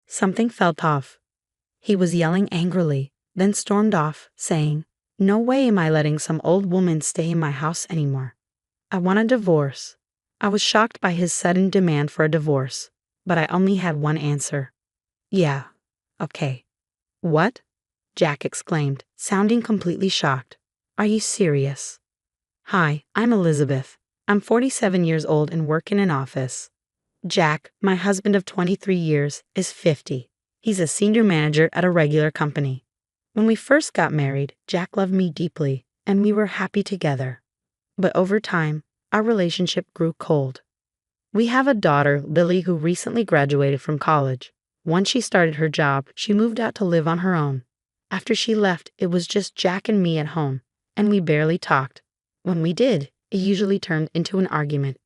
Something felt off. He was yelling angrily, then stormed off, saying, "No way am I letting some old woman stay in my house anymore. I want a divorce." I was shocked by his sudden demand for a divorce, but I only had one answer. "Yeah, okay." "What?" Jack exclaimed, sounding completely shocked. "Are you serious?" "Hi, I'm Elizabeth. I'm 47 years old and work in an office. Jack, my husband of 23 years, is 50. He's a senior manager at a regular company. When we first got married, Jack loved me deeply, and we were happy together. But over time, our relationship grew cold. We have a daughter, Lily, who recently graduated from college. Once she started her job, she moved out to live on her own. After she left, it was just Jack and me at home, and we barely talked. When we did, it usually turned into an argument.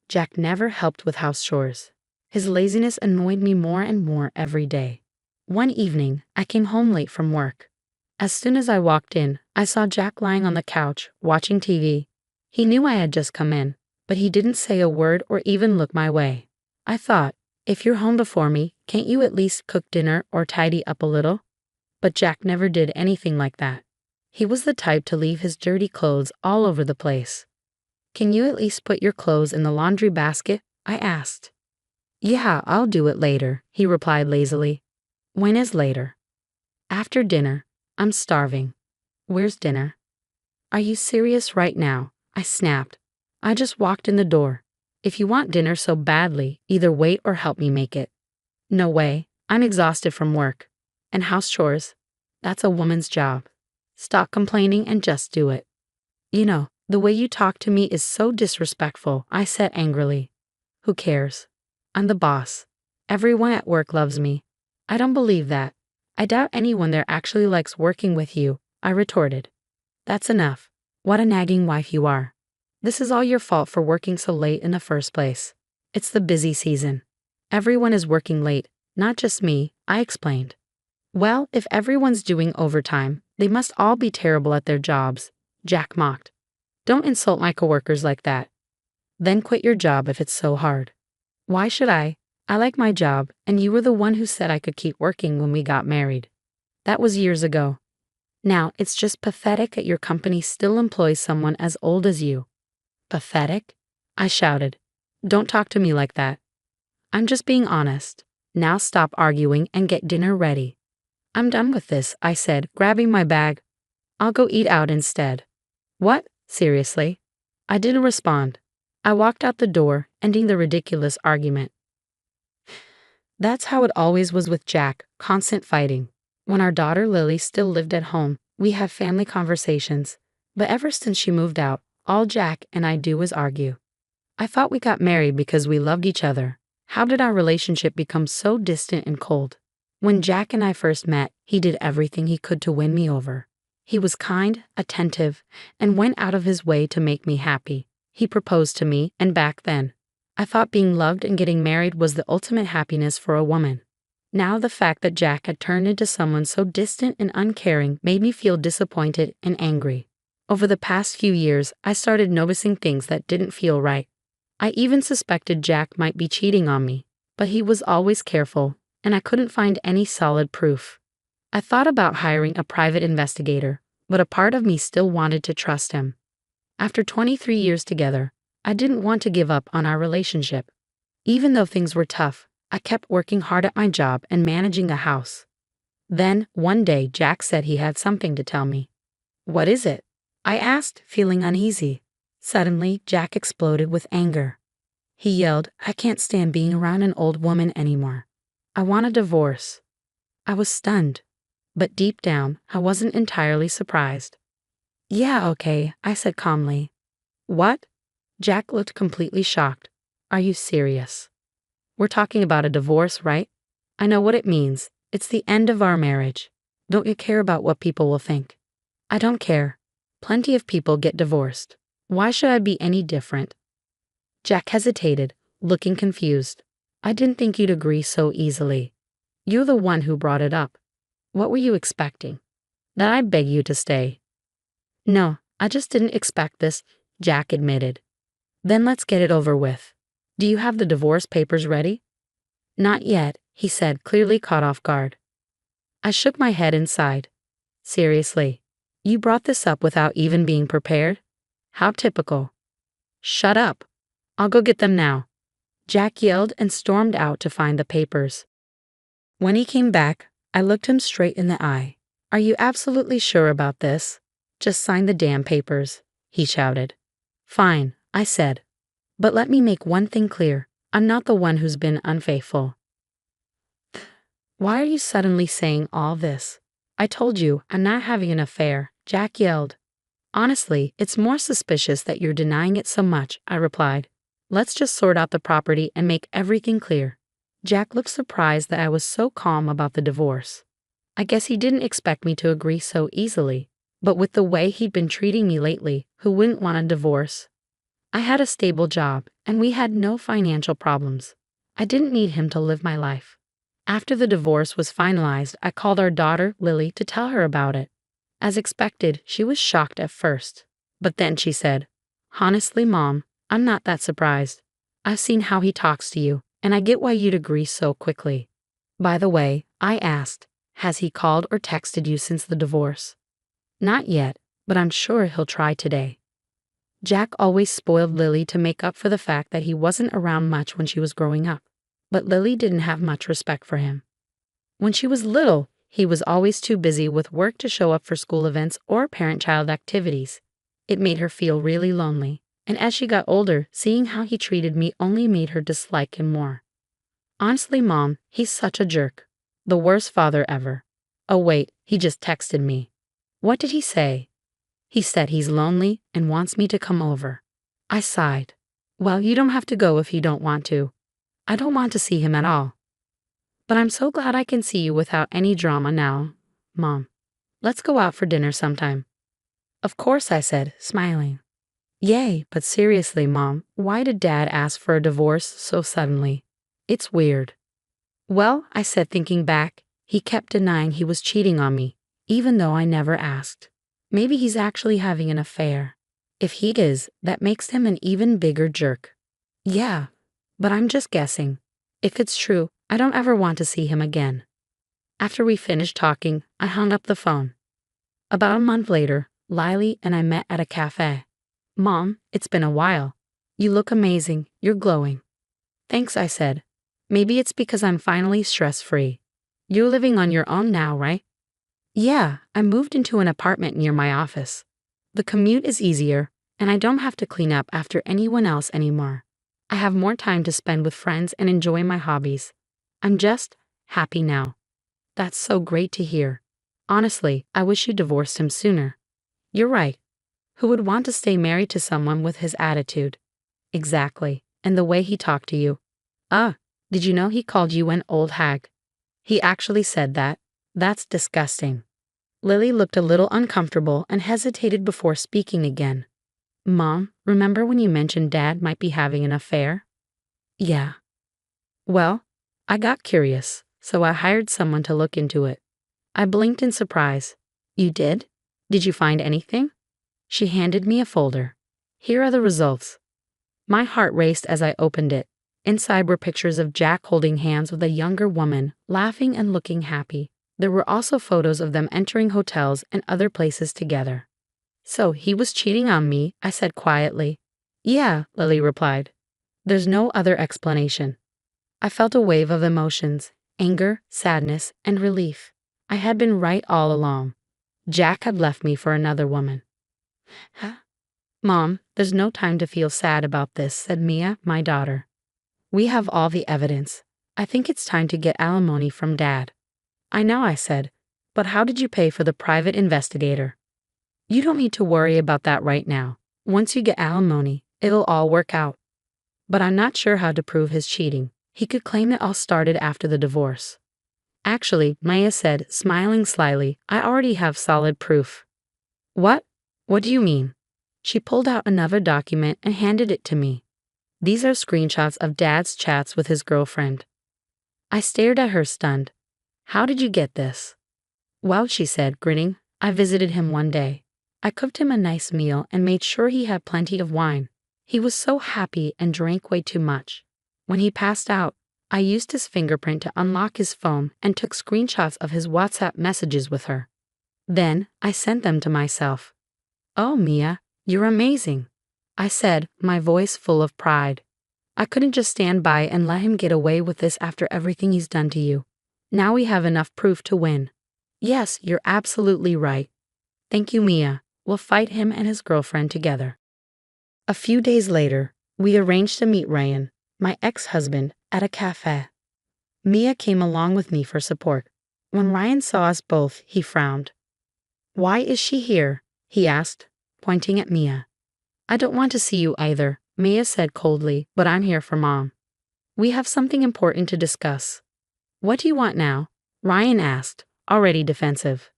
Jack never helped with house chores. His laziness annoyed me more and more every day. One evening, I came home late from work. As soon as I walked in, I saw Jack lying on the couch, watching TV. He knew I had just come in, but he didn't say a word or even look my way. I thought, if you're home before me, can't you at least cook dinner or tidy up a little? But Jack never did anything like that. He was the type to leave his dirty clothes all over the place. "Can you at least put your clothes in the laundry basket?" I asked. "Yeah, I'll do it later," he replied lazily. "When is later?" "After dinner. I'm starving." "Where's dinner?" "Are you serious right now?" I snapped. "I just walked in the door. If you want dinner so badly, either wait or help me make it." "No way. I'm exhausted from work. And house chores? That's a woman's job. Stop complaining and just do it." "You know, the way you talk to me is so disrespectful," I said angrily. "Who cares? I'm the boss. Everyone at work loves me." "I don't believe that. I doubt anyone there actually likes working with you," I retorted. "That's enough. What a nagging wife you are. This is all your fault for working so late in the first place. It's the busy season. Everyone is working late, not just me," I explained. "Well, if everyone's doing overtime, they must all be terrible at their jobs," Jack mocked. "Don't insult my coworkers like that. Then quit your job if it's so hard." "Why should I? I like my job, and you were the one who said I could keep working when we got married. That was years ago. Now, it's just pathetic that your company still employs someone as old as you." "Pathetic?" I shouted. "Don't talk to me like that. I'm just being honest. Now stop arguing and get dinner ready." "I'm done with this," I said, grabbing my bag. "I'll go eat out instead." "What? Seriously?" I didn't respond. I walked out the door, ending the ridiculous argument. That's how it always was with Jack, constant fighting. When our daughter Lily still lived at home, we had family conversations. But ever since she moved out, all Jack and I do is argue. I thought we got married because we loved each other. How did our relationship become so distant and cold? When Jack and I first met, he did everything he could to win me over. He was kind, attentive, and went out of his way to make me happy. He proposed to me, and back then, I thought being loved and getting married was the ultimate happiness for a woman. Now the fact that Jack had turned into someone so distant and uncaring made me feel disappointed and angry. Over the past few years, I started noticing things that didn't feel right. I even suspected Jack might be cheating on me, but he was always careful, and I couldn't find any solid proof. I thought about hiring a private investigator, but a part of me still wanted to trust him. After 23 years together, I didn't want to give up on our relationship. Even though things were tough, I kept working hard at my job and managing the house. Then, one day, Jack said he had something to tell me. "What is it?" I asked, feeling uneasy. Suddenly, Jack exploded with anger. He yelled, "I can't stand being around an old woman anymore. I want a divorce." I was stunned, but deep down, I wasn't entirely surprised. "Yeah, okay," I said calmly. "What?" Jack looked completely shocked. "Are you serious? We're talking about a divorce, right? I know what it means. It's the end of our marriage. Don't you care about what people will think?" "I don't care. Plenty of people get divorced. Why should I be any different?" Jack hesitated, looking confused. "I didn't think you'd agree so easily. You're the one who brought it up. What were you expecting? That I'd beg you to stay?" "No, I just didn't expect this," Jack admitted. "Then let's get it over with. Do you have the divorce papers ready?" Not yet, he said, clearly caught off guard. I shook my head and sighed. Seriously? You brought this up without even being prepared? How typical. Shut up. I'll go get them now. Jack yelled and stormed out to find the papers. When he came back, I looked him straight in the eye. Are you absolutely sure about this? Just sign the damn papers, he shouted. Fine, I said. But let me make one thing clear. I'm not the one who's been unfaithful. Why are you suddenly saying all this? I told you I'm not having an affair, Jack yelled. Honestly, it's more suspicious that you're denying it so much, I replied. Let's just sort out the property and make everything clear. Jack looked surprised that I was so calm about the divorce. I guess he didn't expect me to agree so easily, but with the way he'd been treating me lately, who wouldn't want a divorce? I had a stable job, and we had no financial problems. I didn't need him to live my life. After the divorce was finalized, I called our daughter, Lily, to tell her about it. As expected, she was shocked at first. But then she said, Honestly, Mom, I'm not that surprised. I've seen how he talks to you, and I get why you'd agree so quickly. By the way, I asked, has he called or texted you since the divorce? Not yet, but I'm sure he'll try today. Jack always spoiled Lily to make up for the fact that he wasn't around much when she was growing up. But Lily didn't have much respect for him. When she was little, he was always too busy with work to show up for school events or parent-child activities. It made her feel really lonely, and as she got older, seeing how he treated me only made her dislike him more. Honestly, Mom, he's such a jerk. The worst father ever. Oh wait, he just texted me. What did he say? He said he's lonely and wants me to come over. I sighed. Well, you don't have to go if you don't want to. I don't want to see him at all. But I'm so glad I can see you without any drama now, Mom. Let's go out for dinner sometime. Of course, I said, smiling. Yay, but seriously, Mom, why did Dad ask for a divorce so suddenly? It's weird. Well, I said, thinking back, he kept denying he was cheating on me, even though I never asked. Maybe he's actually having an affair. If he is, that makes him an even bigger jerk. Yeah, but I'm just guessing. If it's true, I don't ever want to see him again. After we finished talking, I hung up the phone. About a month later, Lily and I met at a cafe. Mom, it's been a while. You look amazing. You're glowing. Thanks, I said. Maybe it's because I'm finally stress-free. You're living on your own now, right? Yeah, I moved into an apartment near my office. The commute is easier, and I don't have to clean up after anyone else anymore. I have more time to spend with friends and enjoy my hobbies. I'm just happy now. That's so great to hear. Honestly, I wish you divorced him sooner. You're right. Who would want to stay married to someone with his attitude? Exactly, and the way he talked to you. Did you know he called you an old hag? He actually said that. That's disgusting. Lily looked a little uncomfortable and hesitated before speaking again. Mom, remember when you mentioned Dad might be having an affair? Yeah. Well, I got curious, so I hired someone to look into it. I blinked in surprise. You did? Did you find anything? She handed me a folder. Here are the results. My heart raced as I opened it. Inside were pictures of Jack holding hands with a younger woman, laughing and looking happy. There were also photos of them entering hotels and other places together. So he was cheating on me, I said quietly. Yeah, Lily replied. There's no other explanation. I felt a wave of emotions, anger, sadness, and relief. I had been right all along. Jack had left me for another woman. Huh? Mom, there's no time to feel sad about this, said Mia, my daughter. We have all the evidence. I think it's time to get alimony from Dad. I know, I said, but how did you pay for the private investigator? You don't need to worry about that right now. Once you get alimony, it'll all work out. But I'm not sure how to prove his cheating. He could claim it all started after the divorce. Actually, Maya said, smiling slyly, I already have solid proof. What? What do you mean? She pulled out another document and handed it to me. These are screenshots of Dad's chats with his girlfriend. I stared at her stunned. How did you get this? Well, she said, grinning, I visited him one day. I cooked him a nice meal and made sure he had plenty of wine. He was so happy and drank way too much. When he passed out, I used his fingerprint to unlock his phone and took screenshots of his WhatsApp messages with her. Then I sent them to myself. "Oh, Mia, you're amazing," I said, my voice full of pride. "I couldn't just stand by and let him get away with this after everything he's done to you. Now we have enough proof to win." "Yes, you're absolutely right. Thank you, Mia. We'll fight him and his girlfriend together." A few days later, we arranged to meet Ryan, my ex-husband, at a cafe. Mia came along with me for support. When Ryan saw us both, he frowned. "Why is she here?" he asked, pointing at Mia. "I don't want to see you either," Mia said coldly, "but I'm here for Mom. We have something important to discuss." "What do you want now?" Ryan asked, already defensive.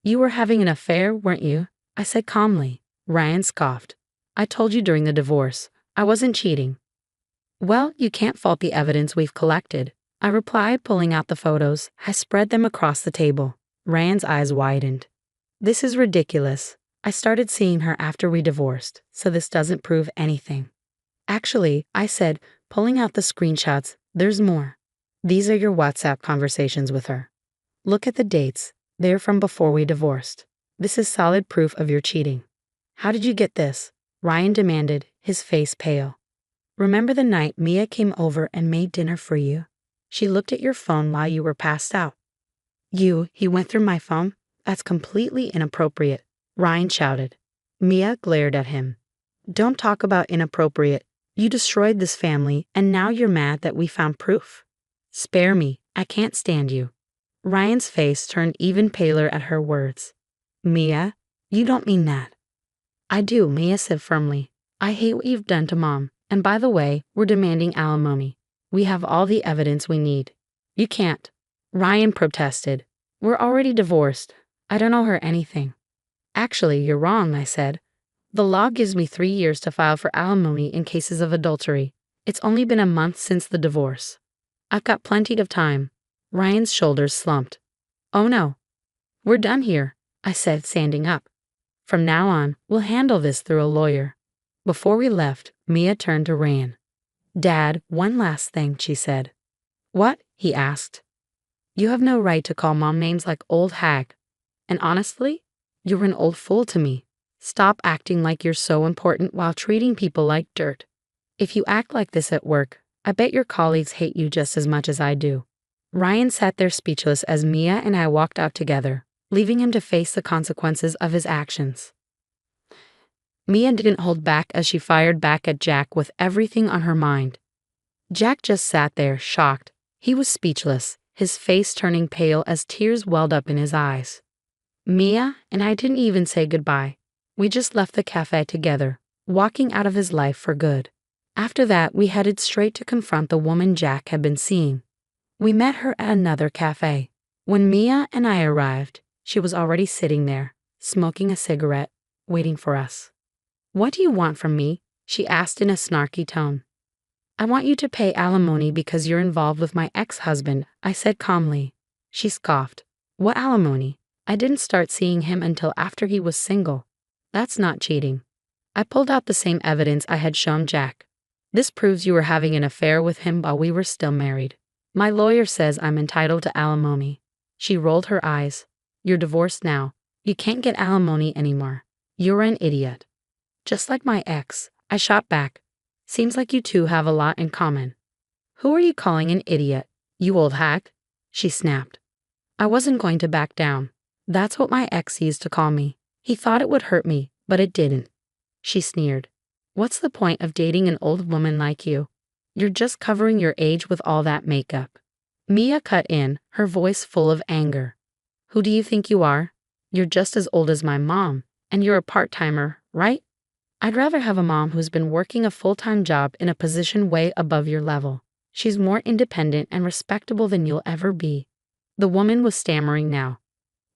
"You were having an affair, weren't you?" I said calmly. Ryan scoffed. "I told you during the divorce. I wasn't cheating." "Well, you can't fault the evidence we've collected," I replied, pulling out the photos. I spread them across the table. Ryan's eyes widened. "This is ridiculous. I started seeing her after we divorced, so this doesn't prove anything." "Actually," I said, pulling out the screenshots, "there's more. These are your WhatsApp conversations with her. Look at the dates. They're from before we divorced. This is solid proof of your cheating." "How did you get this?" Ryan demanded, his face pale. "Remember the night Mia came over and made dinner for you? She looked at your phone while you were passed out." He went through my phone? That's completely inappropriate," Ryan shouted. Mia glared at him. "Don't talk about inappropriate. You destroyed this family, and now you're mad that we found proof. Spare me, I can't stand you." Ryan's face turned even paler at her words. "Mia, you don't mean that." "I do," Mia said firmly. "I hate what you've done to Mom, and by the way, we're demanding alimony. We have all the evidence we need." "You can't," Ryan protested. "We're already divorced. I don't owe her anything." "Actually, you're wrong," I said. "The law gives me 3 years to file for alimony in cases of adultery. It's only been a month since the divorce. I've got plenty of time." Ryan's shoulders slumped. "Oh no. We're done here," I said, standing up. "From now on, we'll handle this through a lawyer." Before we left, Mia turned to Ryan. "Dad, one last thing," she said. "What?" he asked. "You have no right to call Mom names like old hag. And honestly, you're an old fool to me. Stop acting like you're so important while treating people like dirt. If you act like this at work, I bet your colleagues hate you just as much as I do." Ryan sat there speechless as Mia and I walked out together, leaving him to face the consequences of his actions. Mia didn't hold back as she fired back at Jack with everything on her mind. Jack just sat there, shocked. He was speechless, his face turning pale as tears welled up in his eyes. Mia and I didn't even say goodbye. We just left the cafe together, walking out of his life for good. After that, we headed straight to confront the woman Jack had been seeing. We met her at another cafe. When Mia and I arrived, she was already sitting there, smoking a cigarette, waiting for us. "What do you want from me?" she asked in a snarky tone. "I want you to pay alimony because you're involved with my ex-husband," I said calmly. She scoffed. "What alimony? I didn't start seeing him until after he was single. That's not cheating." I pulled out the same evidence I had shown Jack. "This proves you were having an affair with him while we were still married. My lawyer says I'm entitled to alimony." She rolled her eyes. "You're divorced now. You can't get alimony anymore. You're an idiot." "Just like my ex," I shot back. "Seems like you two have a lot in common." "Who are you calling an idiot? You old hag?" she snapped. I wasn't going to back down. "That's what my ex used to call me. He thought it would hurt me, but it didn't." She sneered. "What's the point of dating an old woman like you? You're just covering your age with all that makeup." Mia cut in, her voice full of anger. "Who do you think you are? You're just as old as my mom, and you're a part-timer, right? I'd rather have a mom who's been working a full-time job in a position way above your level. She's more independent and respectable than you'll ever be." The woman was stammering now.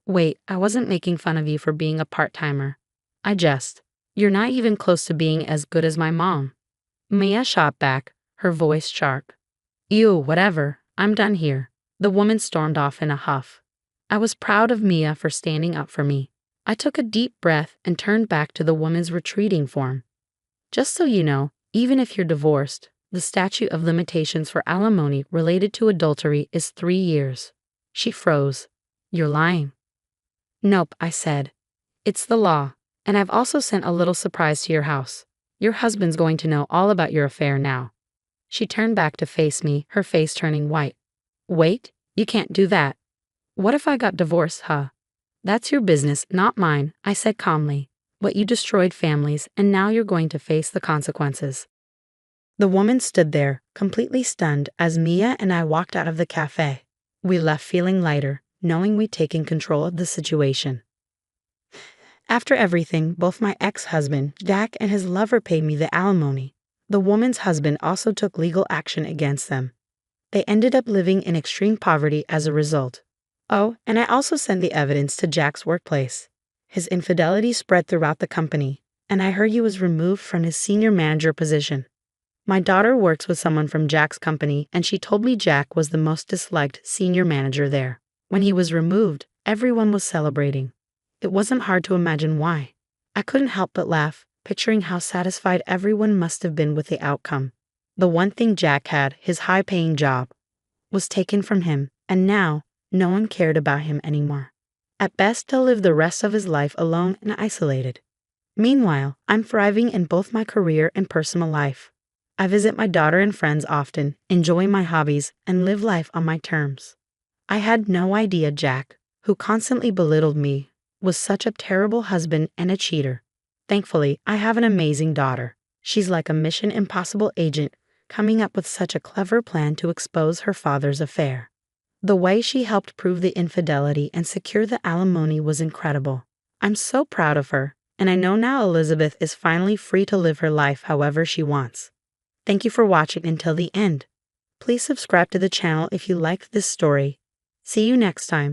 "Wait, I wasn't making fun of you for being a part-timer. You're not even close to being as good as my mom." Mia shot back, her voice sharp. "Ew, whatever, I'm done here." The woman stormed off in a huff. I was proud of Mia for standing up for me. I took a deep breath and turned back to the woman's retreating form. "Just so you know, even if you're divorced, The statute of limitations for alimony related to adultery is 3 years. She froze. You're lying. Nope, I said. It's the law, and I've also sent a little surprise to your house. Your husband's going to know all about your affair now. She turned back to face me, her face turning white. Wait, you can't do that. What if I got divorced, huh? That's your business, not mine, I said calmly. But you destroyed families, and now you're going to face the consequences. The woman stood there, completely stunned, as Mia and I walked out of the cafe. We left feeling lighter, knowing we'd taken control of the situation. After everything, both my ex-husband, Jack, and his lover paid me the alimony. The woman's husband also took legal action against them. They ended up living in extreme poverty as a result. Oh, and I also sent the evidence to Jack's workplace. His infidelity spread throughout the company, and I heard he was removed from his senior manager position. My daughter works with someone from Jack's company, and she told me Jack was the most disliked senior manager there. When he was removed, everyone was celebrating. It wasn't hard to imagine why. I couldn't help but laugh, picturing how satisfied everyone must have been with the outcome. The one thing Jack had, his high-paying job, was taken from him, and now no one cared about him anymore. At best, he'll live the rest of his life alone and isolated. Meanwhile, I'm thriving in both my career and personal life. I visit my daughter and friends often, enjoy my hobbies, and live life on my terms. I had no idea Jack, who constantly belittled me, was such a terrible husband and a cheater. Thankfully, I have an amazing daughter. She's like a Mission Impossible agent, coming up with such a clever plan to expose her father's affair. The way she helped prove the infidelity and secure the alimony was incredible. I'm so proud of her, and I know now Elizabeth is finally free to live her life however she wants. Thank you for watching until the end. Please subscribe to the channel if you liked this story. See you next time.